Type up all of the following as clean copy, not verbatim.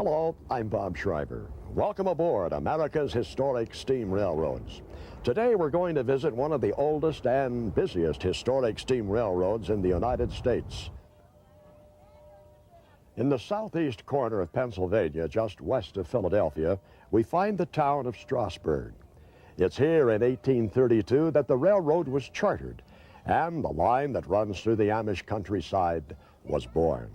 Hello, I'm Bob Schreiber. Welcome aboard America's historic steam railroads. Today we're going to visit one of the oldest and busiest historic steam railroads in the United States. In the southeast corner of Pennsylvania, just west of Philadelphia, we find the town of Strasburg. It's here in 1832 that the railroad was chartered, and the line that runs through the Amish countryside was born.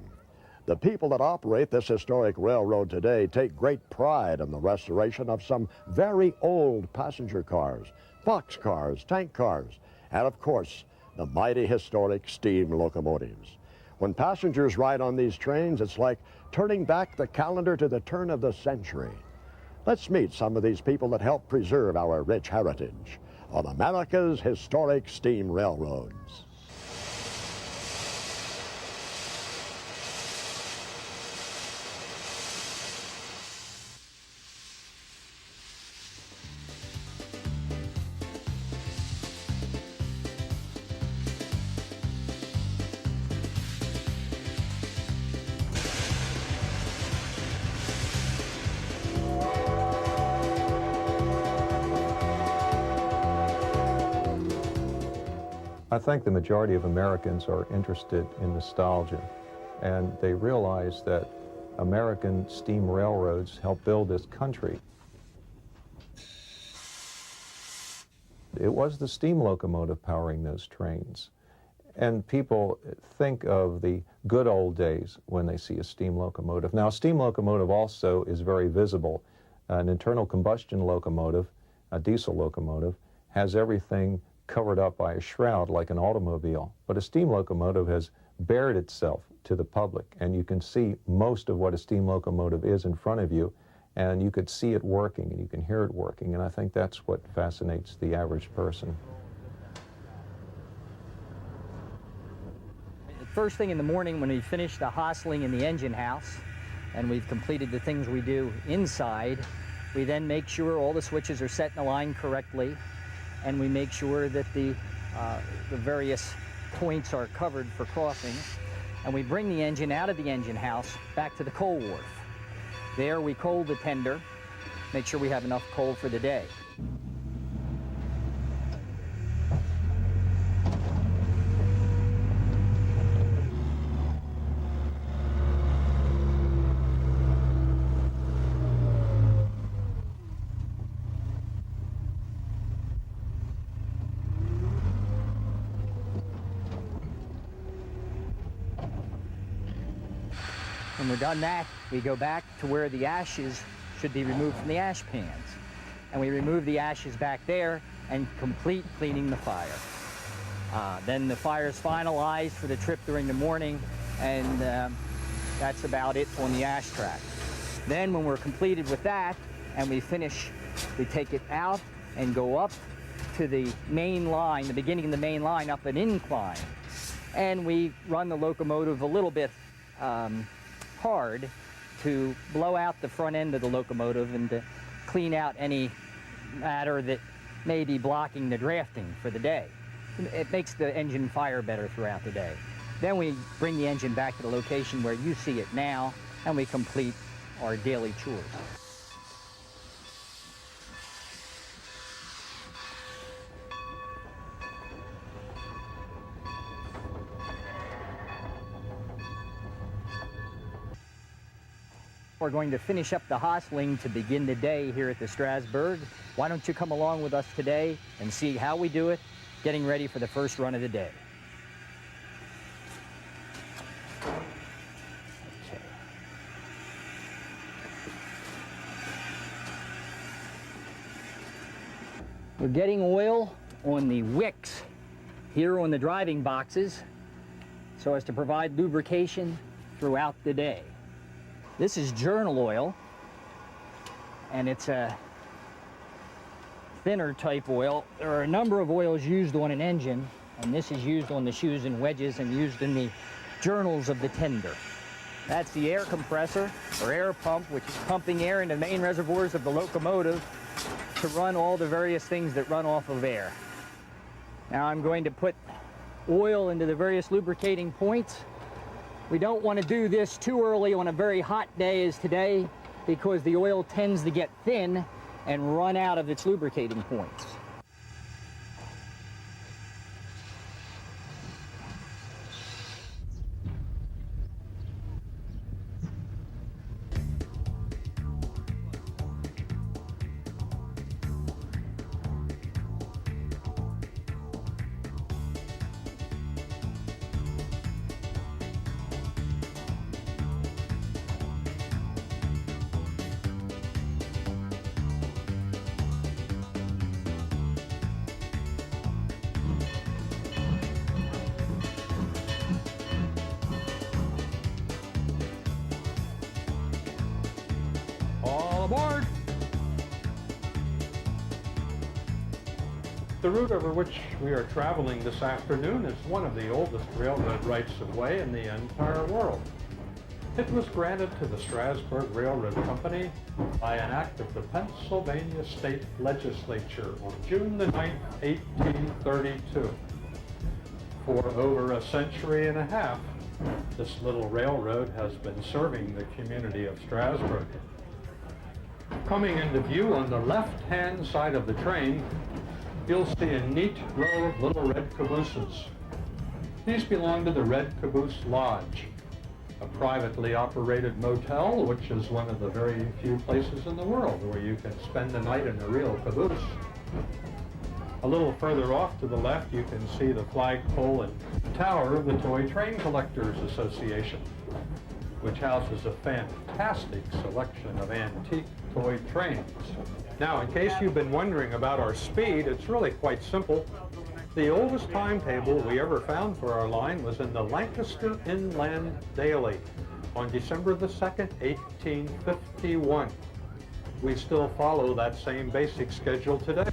The people that operate this historic railroad today take great pride in the restoration of some very old passenger cars, boxcars, tank cars, and of course, the mighty historic steam locomotives. When passengers ride on these trains, it's like turning back the calendar to the turn of the century. Let's meet some of these people that help preserve our rich heritage on America's historic steam railroads. I think the majority of Americans are interested in nostalgia, and they realize that American steam railroads helped build this country. It was the steam locomotive powering those trains. And people think of the good old days when they see a steam locomotive. Now, a steam locomotive also is very visible. An internal combustion locomotive, a diesel locomotive, has everything covered up by a shroud like an automobile. But a steam locomotive has bared itself to the public, and you can see most of what a steam locomotive is in front of you, and you could see it working and you can hear it working, and I think that's what fascinates the average person. First thing in the morning when we finish the hostling in the engine house and we've completed the things we do inside, we then make sure all the switches are set in a line correctly, and we make sure that the various points are covered for crossing, and we bring the engine out of the engine house back to the coal wharf. There we coal the tender, make sure we have enough coal for the day. When we're done that, we go back to where the ashes should be removed from the ash pans. And we remove the ashes back there and complete cleaning the fire. Then the fire is finalized for the trip during the morning, and that's about it on the ash track. Then when we're completed with that and we finish, we take it out and go up to the main line, the beginning of the main line, up an incline. And we run the locomotive a little bit hard to blow out the front end of the locomotive and to clean out any matter that may be blocking the drafting for the day. It makes the engine fire better throughout the day. Then we bring the engine back to the location where you see it now, and we complete our daily chores. We're going to finish up the hostling to begin the day here at the Strasburg. Why don't you come along with us today and see how we do it, getting ready for the first run of the day. Okay. We're getting oil on the wicks here on the driving boxes so as to provide lubrication throughout the day. This is journal oil, and it's a thinner type oil. There are a number of oils used on an engine, and this is used on the shoes and wedges and used in the journals of the tender. That's the air compressor, or air pump, which is pumping air into the main reservoirs of the locomotive to run all the various things that run off of air. Now I'm going to put oil into the various lubricating points. We don't want to do this too early on a very hot day as today, because the oil tends to get thin and run out of its lubricating points. All aboard! The route over which we are traveling this afternoon is one of the oldest railroad rights-of-way in the entire world. It was granted to the Strasburg Railroad Company by an act of the Pennsylvania State Legislature on June the 9th, 1832. For over a century and a half, this little railroad has been serving the community of Strasburg. Coming into view on the left-hand side of the train, you'll see a neat row of little red cabooses. These belong to the Red Caboose Lodge, a privately operated motel, which is one of the very few places in the world where you can spend the night in a real caboose. A little further off to the left, you can see the flagpole and tower of the Toy Train Collectors Association, which houses a fantastic selection of antique toy trains. Now, in case you've been wondering about our speed, it's really quite simple. The oldest timetable we ever found for our line was in the Lancaster Inland Daily on December the 2nd, 1851. We still follow that same basic schedule today.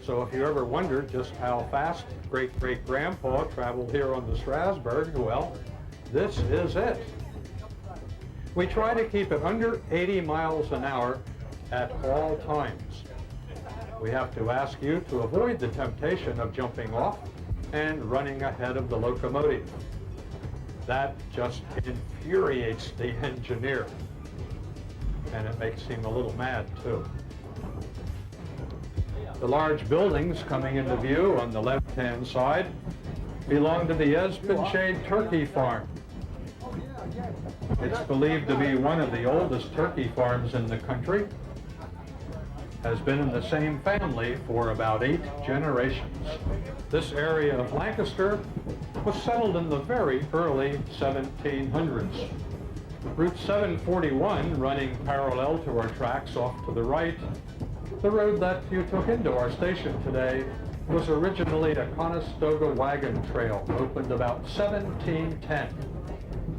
So if you ever wondered just how fast great-great-grandpa traveled here on the Strasburg, well, this is it. We try to keep it under 80 miles an hour at all times. We have to ask you to avoid the temptation of jumping off and running ahead of the locomotive. That just infuriates the engineer, and it makes him a little mad too. The large buildings coming into view on the left-hand side belong to the Espenshade Turkey Farm. It's believed to be one of the oldest turkey farms in the country. Has been in the same family for about 8 generations. This area of Lancaster was settled in the very early 1700s. Route 741, running parallel to our tracks off to the right, the road that you took into our station today, was originally a Conestoga wagon trail, opened about 1710.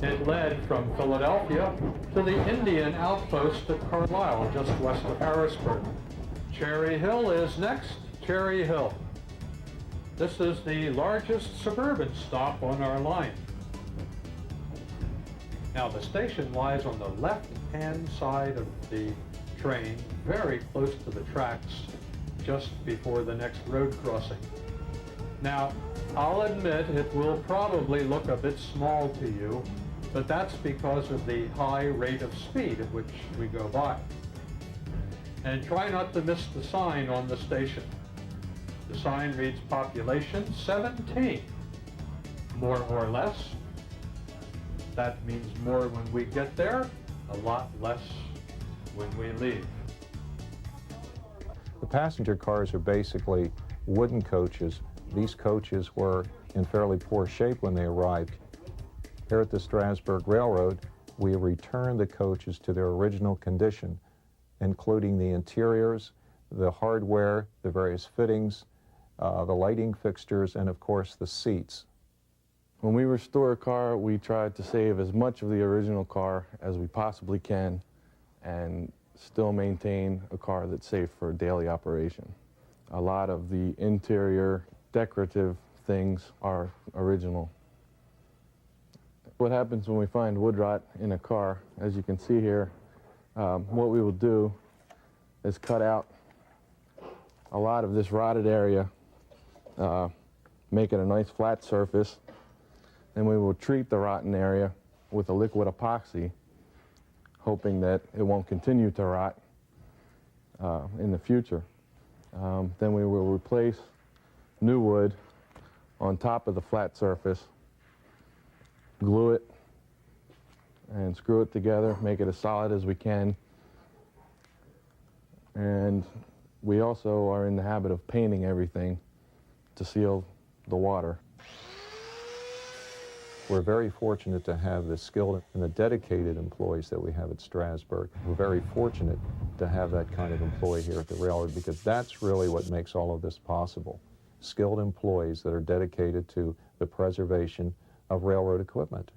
It led from Philadelphia to the Indian outpost at Carlisle, just west of Harrisburg. Cherry Hill is next, Cherry Hill. This is the largest suburban stop on our line. Now the station lies on the left-hand side of the train, very close to the tracks, just before the next road crossing. Now, I'll admit it will probably look a bit small to you, but that's because of the high rate of speed at which we go by. And try not to miss the sign on the station. The sign reads population 17, more or less. That means more when we get there, a lot less when we leave. The passenger cars are basically wooden coaches. These coaches were in fairly poor shape when they arrived. Here at the Strasburg Railroad, we returned the coaches to their original condition, including the interiors, the hardware, the various fittings, the lighting fixtures, and of course the seats. When we restore a car, we try to save as much of the original car as we possibly can and still maintain a car that's safe for daily operation. A lot of the interior decorative things are original. What happens when we find wood rot in a car, as you can see here, what we will do is cut out a lot of this rotted area, make it a nice flat surface, and we will treat the rotten area with a liquid epoxy, hoping that it won't continue to rot in the future. Then we will replace new wood on top of the flat surface, glue it, and screw it together, make it as solid as we can. And we also are in the habit of painting everything to seal the water. We're very fortunate to have the skilled and the dedicated employees that we have at Strasburg. We're very fortunate to have that kind of employee here at the railroad, because that's really what makes all of this possible. Skilled employees that are dedicated to the preservation of railroad equipment.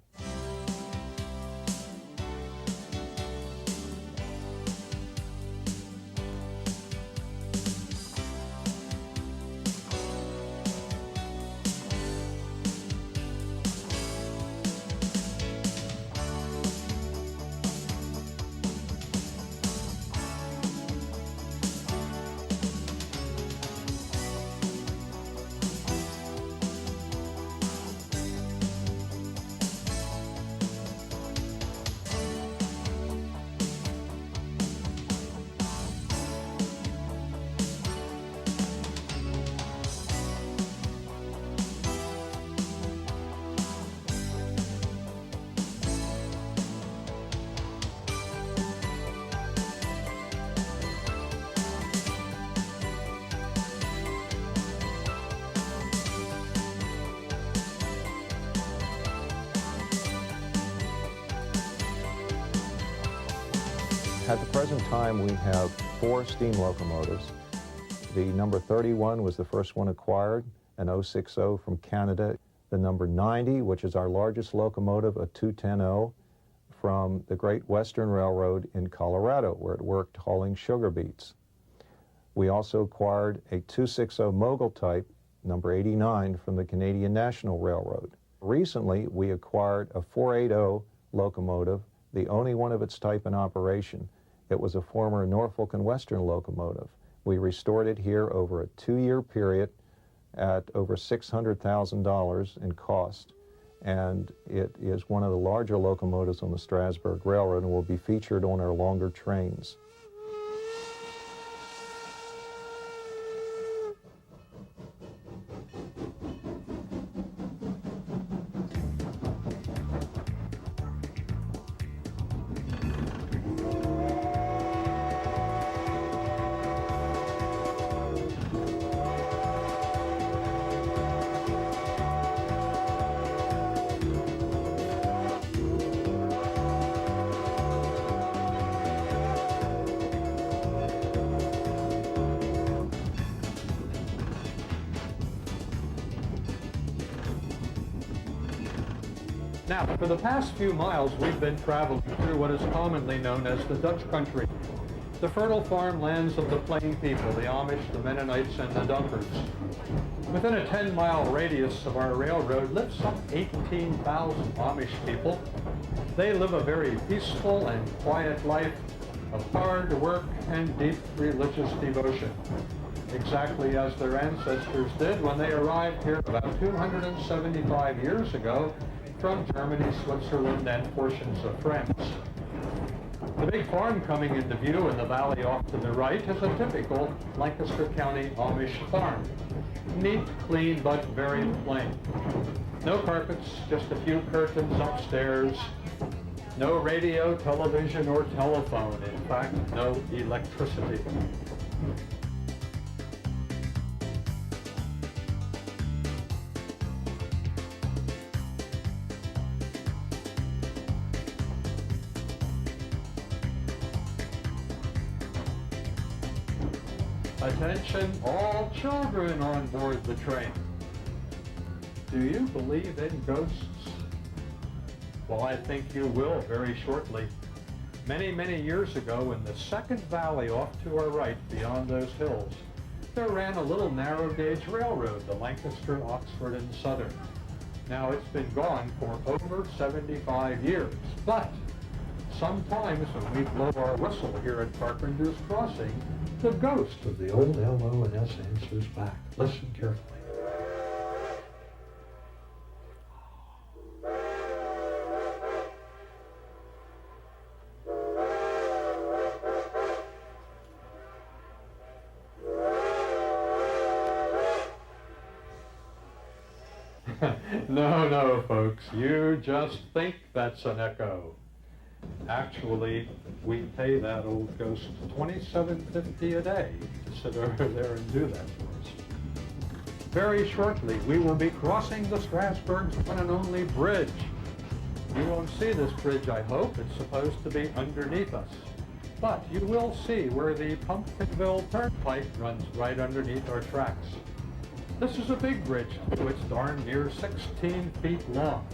At the present time, we have 4 steam locomotives. The number 31 was the first one acquired, an 060 from Canada. The number 90, which is our largest locomotive, a 210 from the Great Western Railroad in Colorado, where it worked hauling sugar beets. We also acquired a 260 Mogul type, number 89, from the Canadian National Railroad. Recently, we acquired a 480 locomotive, the only one of its type in operation. It was a former Norfolk and Western locomotive. We restored it here over a 2-year period at over $600,000 in cost. And it is one of the larger locomotives on the Strasburg Railroad and will be featured on our longer trains. Now, for the past few miles, we've been traveling through what is commonly known as the Dutch country, the fertile farmlands of the Plain people, the Amish, the Mennonites, and the Dunkers. Within a 10-mile radius of our railroad live some 18,000 Amish people. They live a very peaceful and quiet life of hard work and deep religious devotion, exactly as their ancestors did when they arrived here about 275 years ago from Germany, Switzerland, and portions of France. The big farm coming into view in the valley off to the right is a typical Lancaster County Amish farm. Neat, clean, but very plain. No carpets, just a few curtains upstairs. No radio, television, or telephone. In fact, no electricity. Attention, all children on board the train. Do you believe in ghosts? Well, I think you will very shortly. Many, many years ago, in the second valley off to our right, beyond those hills, there ran a little narrow gauge railroad, the Lancaster, Oxford, and Southern. Now, it's been gone for over 75 years, but sometimes when we blow our whistle here at Carpenter's Crossing, the ghost of the old LO&S answers back. Listen carefully. No, no, folks, you just think that's an echo. Actually, we pay that old ghost $27.50 a day to sit over there and do that for us. Very shortly, we will be crossing the Strasburg's one and only bridge. You won't see this bridge, I hope. It's supposed to be underneath us. But you will see where the Pumpkinville Turnpike runs right underneath our tracks. This is a big bridge, too. It's darn near 16 feet long.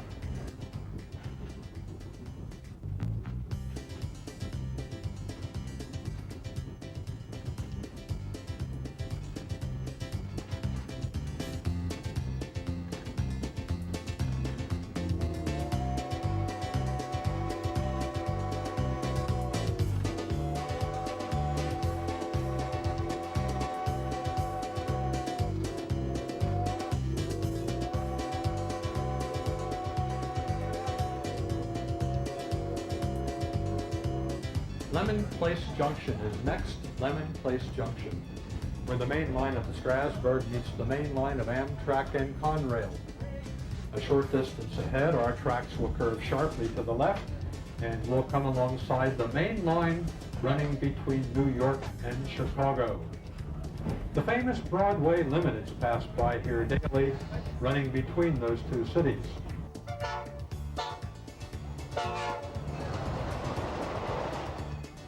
Lemon Place Junction is next. Lemon Place Junction, where the main line of the Strasburg meets the main line of Amtrak and Conrail. A short distance ahead, our tracks will curve sharply to the left, and we'll come alongside the main line running between New York and Chicago. The famous Broadway Limiteds pass by here daily, running between those two cities.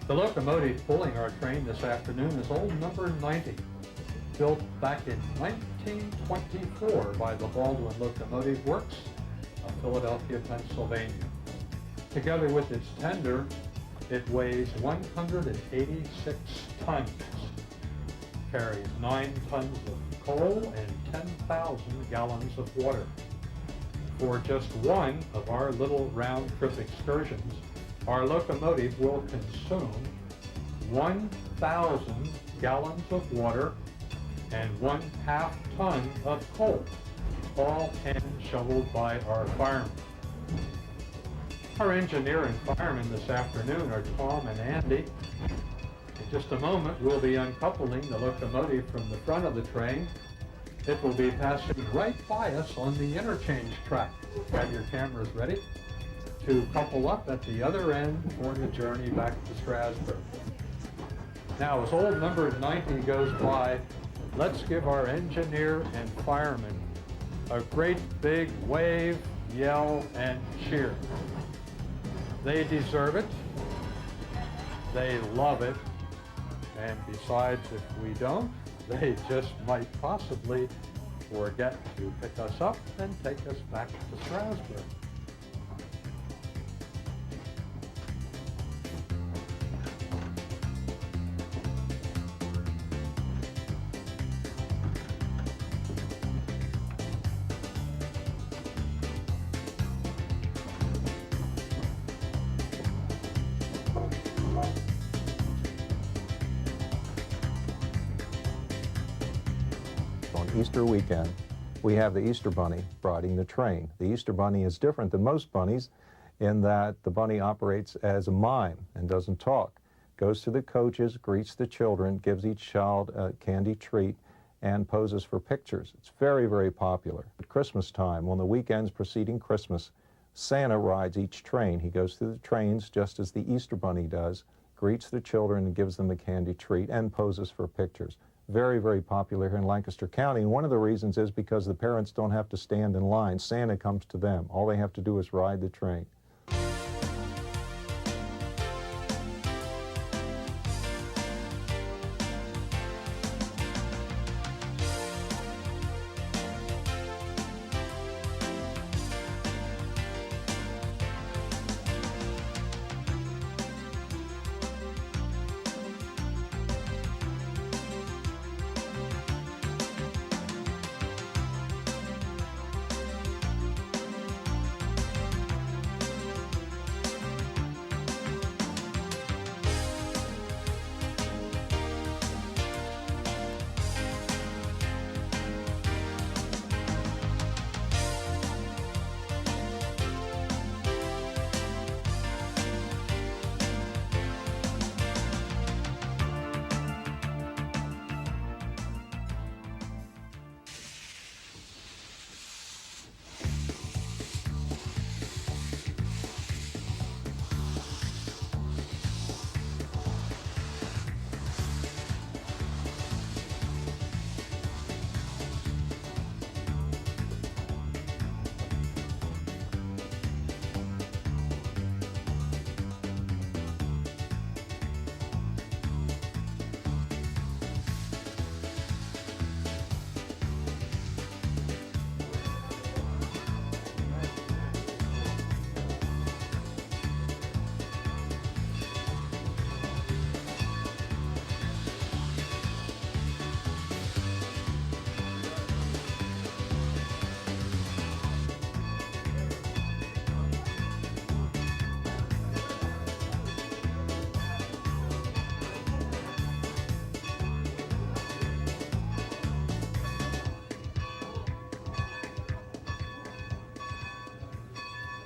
The locomotive pulling our train this afternoon is old number 90, built back in 1924 by the Baldwin Locomotive Works of Philadelphia, Pennsylvania. Together with its tender, it weighs 186 tons, carries 9 tons of coal and 10,000 gallons of water. For just one of our little round-trip excursions, our locomotive will consume 1,000 gallons of water and 1/2 ton of coal, all hand-shoveled by our firemen. Our engineer and firemen this afternoon are Tom and Andy. In just a moment, we'll be uncoupling the locomotive from the front of the train. It will be passing right by us on the interchange track. Have your cameras ready to couple up at the other end for the journey back to Strasburg. Now, as old number 90 goes by, let's give our engineer and firemen a great big wave, yell, and cheer. They deserve it. They love it. And besides, if we don't, they just might possibly forget to pick us up and take us back to Strasburg. Easter weekend, we have the Easter Bunny riding the train. The Easter Bunny is different than most bunnies in that the bunny operates as a mime and doesn't talk. Goes to the coaches, greets the children, gives each child a candy treat, and poses for pictures. It's very, very popular. At Christmas time, on the weekends preceding Christmas, Santa rides each train. He goes through the trains just as the Easter Bunny does, greets the children and gives them a candy treat, and poses for pictures. Very, very popular here in Lancaster County. And one of the reasons is because the parents don't have to stand in line. Santa comes to them. All they have to do is ride the train.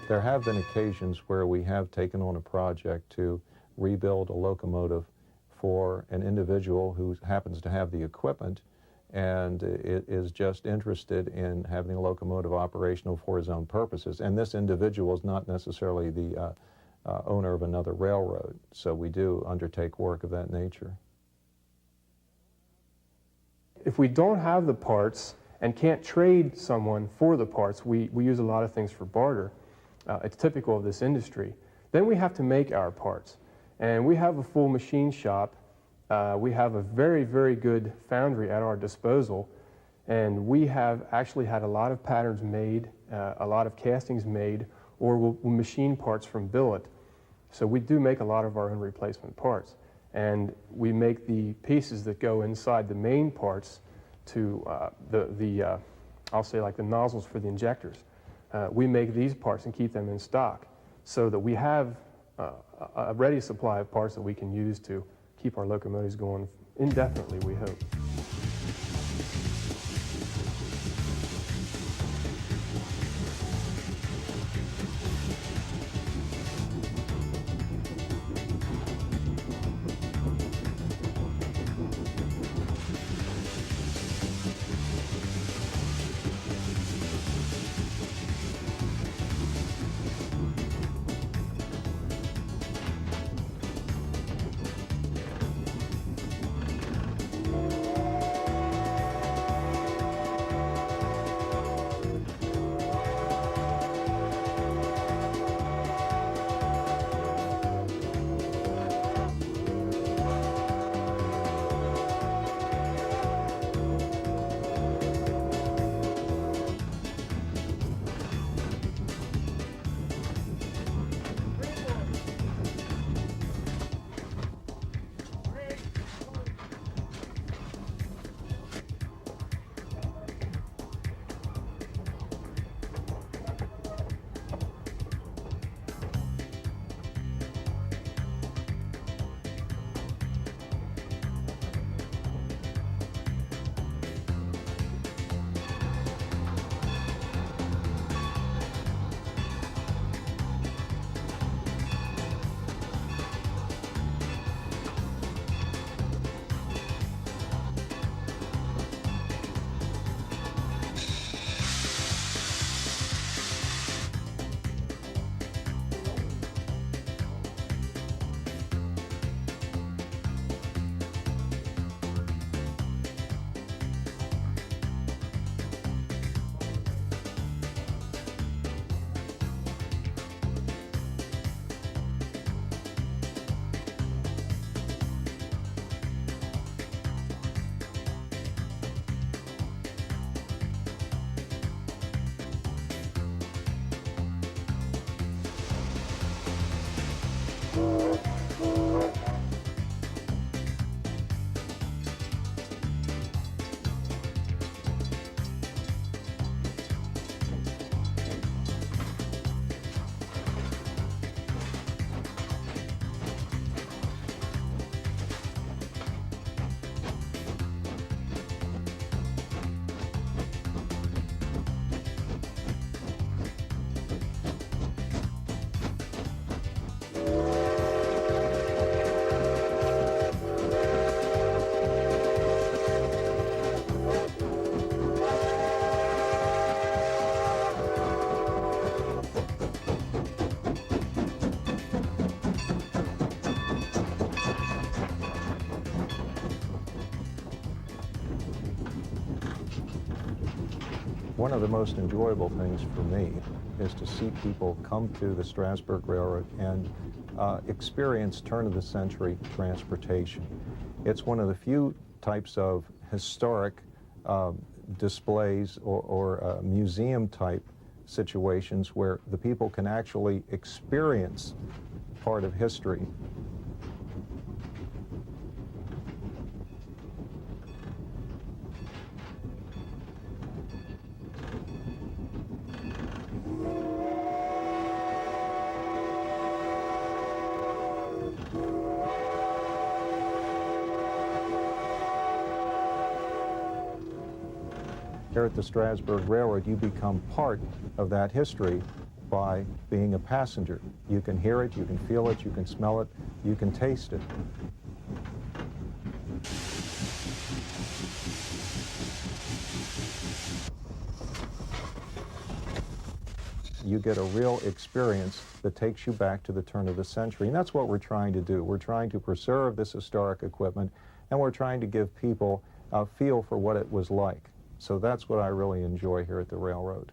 There have been occasions where we have taken on a project to rebuild a locomotive for an individual who happens to have the equipment and is just interested in having the locomotive operational for his own purposes. And this individual is not necessarily the owner of another railroad. So we do undertake work of that nature. If we don't have the parts and can't trade someone for the parts, we use a lot of things for barter. It's typical of this industry. Then we have to make our parts. And we have a full machine shop. We have a very, very good foundry at our disposal. And we have actually had a lot of patterns made, a lot of castings made, or we'll machine parts from billet. So we do make a lot of our own replacement parts. And we make the pieces that go inside the main parts to I'll say like the nozzles for the injectors. We make these parts and keep them in stock so that we have a ready supply of parts that we can use to keep our locomotives going indefinitely, we hope. One of the most enjoyable things for me is to see people come to the Strasburg Railroad and experience turn-of-the-century transportation. It's one of the few types of historic displays or museum-type situations where the people can actually experience part of history. Here at the Strasburg Railroad, you become part of that history by being a passenger. You can hear it, you can feel it, you can smell it, you can taste it. You get a real experience that takes you back to the turn of the century. And that's what we're trying to do. We're trying to preserve this historic equipment, and we're trying to give people a feel for what it was like. So that's what I really enjoy here at the railroad.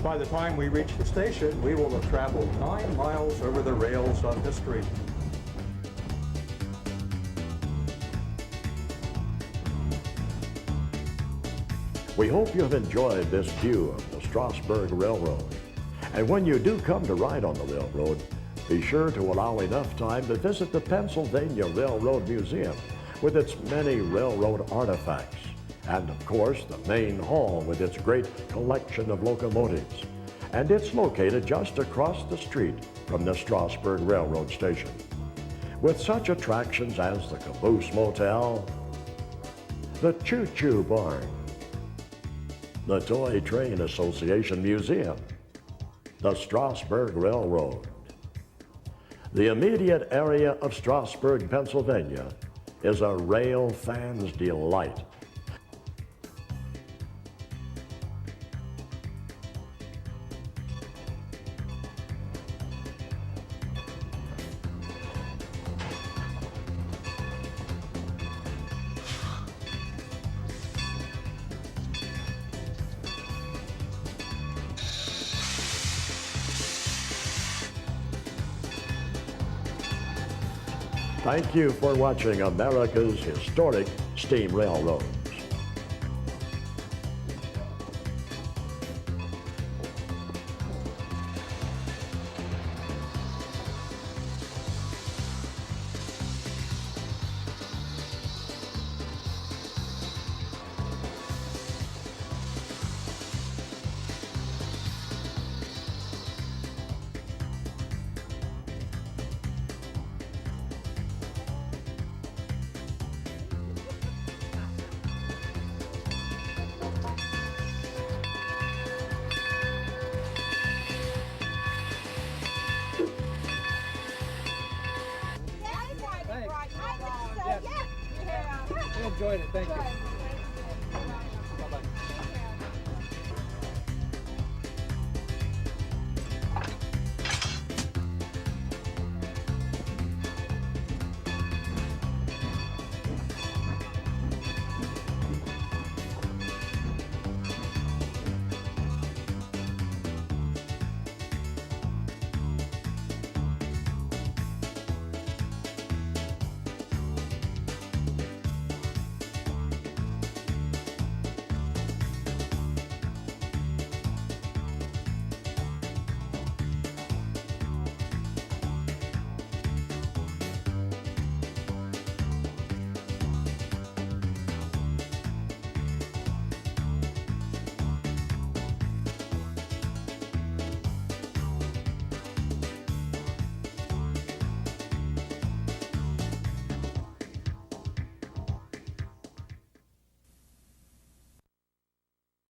By the time we reach the station, we will have traveled 9 miles over the rails of history. We hope you have enjoyed this view of the Strasburg Railroad. And when you do come to ride on the railroad, be sure to allow enough time to visit the Pennsylvania Railroad Museum with its many railroad artifacts. And of course, the main hall with its great collection of locomotives. And it's located just across the street from the Strasburg Railroad station. With such attractions as the Caboose Motel, the Choo Choo Barn, the Toy Train Association Museum, the Strasburg Railroad. The immediate area of Strasburg, Pennsylvania is a rail fan's delight. Thank you for watching America's historic steam railroads. Enjoyed it, thank you.